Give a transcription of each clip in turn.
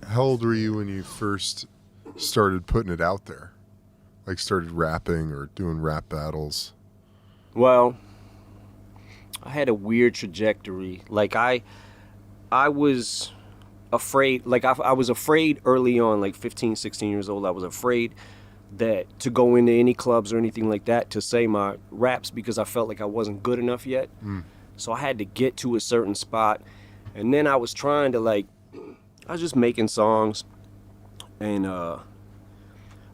How old were you when you first started putting it out there? Like started rapping or doing rap battles? Well, I had a weird trajectory. Like I was afraid, like I was afraid early on, like 15, 16 years old. I was afraid that to go into any clubs or anything like that to say my raps because I felt like I wasn't good enough yet. So I had to get to a certain spot. And then I was trying to I was just making songs. And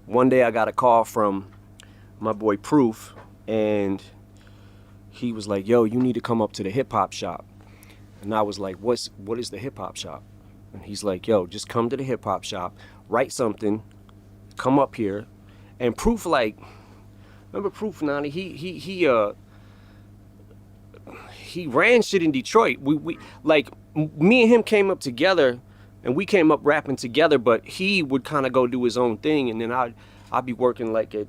one day I got a call from my boy Proof, and he was like, yo, you need to come up to the hip hop shop. And I was like, what is the hip hop shop? And he's like, yo, just come to the hip hop shop, write something, come up here. And Proof, remember Proof, Nani? He ran shit in Detroit. We me and him came up together, and we came up rapping together, but he would kind of go do his own thing, and then I'd be working like at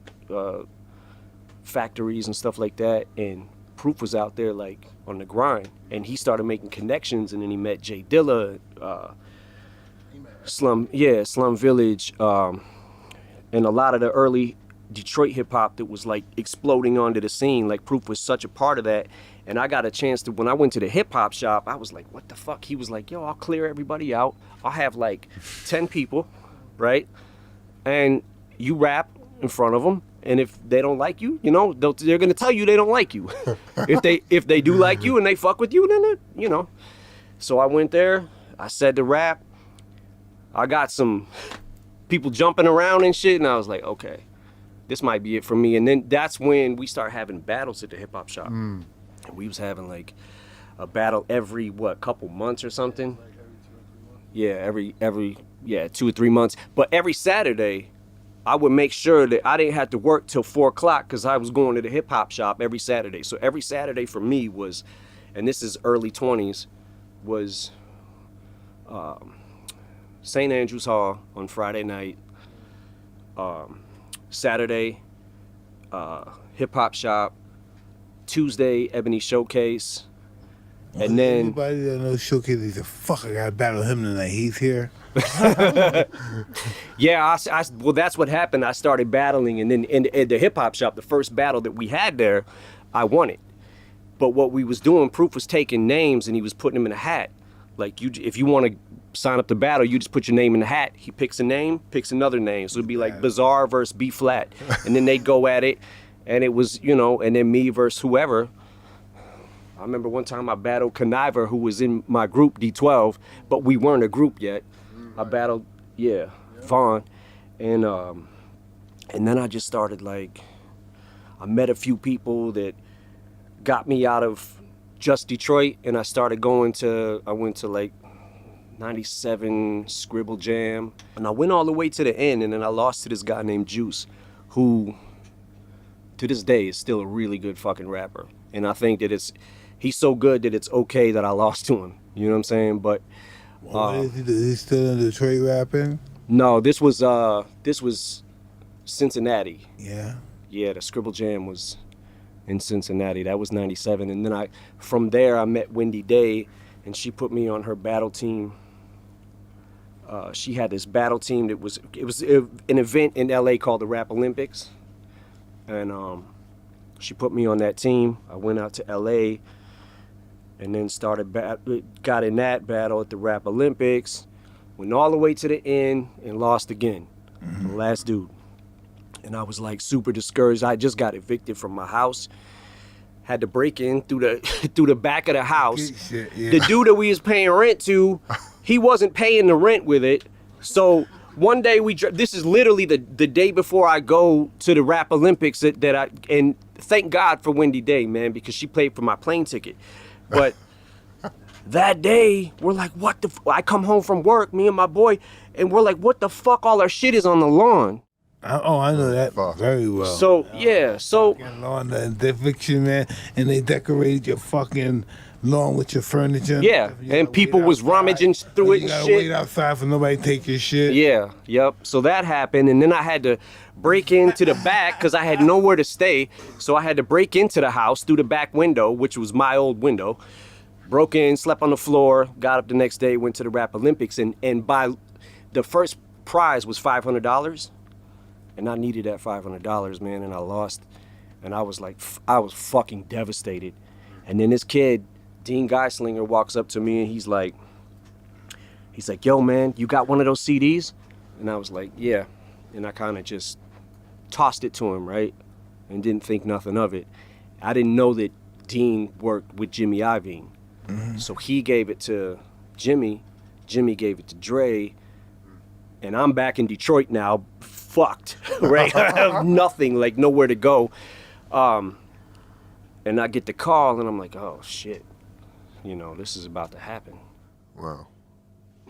factories and stuff like that, and Proof was out there like on the grind, and he started making connections, and then he met Jay Dilla, Slum Village, and a lot of the early Detroit hip hop that was like exploding onto the scene. Like Proof was such a part of that. And I got a chance to, when I went to the hip hop shop, I was like, what the fuck? He was like, yo, I'll clear everybody out. I'll have like 10 people, right? And you rap in front of them. And if they don't like you, you know, they're gonna tell you they don't like you. If they do like you and they fuck with you, then you know. So I went there, I said the rap. I got some people jumping around and shit, and I was like, okay, this might be it for me. And then that's when we started having battles at the hip hop shop. And we was having like a battle every couple months or something. Yeah, every 2 or 3 months. But every Saturday, I would make sure that I didn't have to work till 4 o'clock because I was going to the hip hop shop every Saturday. So every Saturday for me was, and this is early 20s, was St. Andrews Hall on Friday night. Saturday, hip hop shop. Tuesday, Ebony Showcase. And then anybody that knows Showcase, he's a fuck. I gotta battle him tonight. He's here. Yeah, well, that's what happened. I started battling, and then in the hip hop shop, the first battle that we had there, I won it. But what we was doing, Proof was taking names and he was putting them in a hat. Like if you want to sign up to battle, you just put your name in the hat. He picks a name, picks another name. So it'd be like Bizarre versus B Flat, and then they'd go at it. And it was, you know, and then me versus whoever. I remember one time I battled Conniver, who was in my group, D12, but we weren't a group yet. I battled, Vaughn. And then I just started I met a few people that got me out of just Detroit, and I went to like 97 Scribble Jam. And I went all the way to the end, and then I lost to this guy named Juice, who to this day is still a really good fucking rapper. And I think that he's so good that it's okay that I lost to him. You know what I'm saying? But is he still in Detroit rapping? No, this was Cincinnati. Yeah. Yeah, the Scribble Jam was in Cincinnati. That was 97. And then from there I met Wendy Day, and she put me on her battle team. She had this battle team that was an event in LA called the Rap Olympics. And she put me on that team. I went out to LA and then got in that battle at the Rap Olympics, went all the way to the end and lost again. The last dude. And I was like super discouraged. I just got evicted from my house. Had to break in through the back of the house. Shit, yeah. The dude that we was paying rent to, he wasn't paying the rent with it. So one day this is literally the day before I go to the Rap Olympics and thank God for Wendy Day, man, because she paid for my plane ticket. But that day, we're like, I come home from work, me and my boy, and we're like, what the fuck, all our shit is on the lawn. I know that Fuck. very well. So yeah, so Lawn, the eviction, man, and they decorated your fucking lawn with your furniture. yeah, You gotta and people wait was outside. rummaging through it You and gotta shit. wait outside for nobody to take your shit. Yeah, yep. So that happened, and then I had to break into the back because I had nowhere to stay. So I had to break into the house through the back window, which was my old window. Broke in, slept on the floor, got up the next day, went to the Rap Olympics, and by the first prize was $500, and I needed that $500, man, and I lost, and I was like, I was fucking devastated. And then this kid, Dean Geislinger, walks up to me and he's like, yo, man, you got one of those CDs? And I was like, yeah. And I kind of just tossed it to him, right? And didn't think nothing of it. I didn't know that Dean worked with Jimmy Iovine. So he gave it to Jimmy. Jimmy gave it to Dre. And I'm back in Detroit now, fucked, right? I have nothing, like nowhere to go. And I get the call and I'm like, oh shit, you know, this is about to happen. Wow.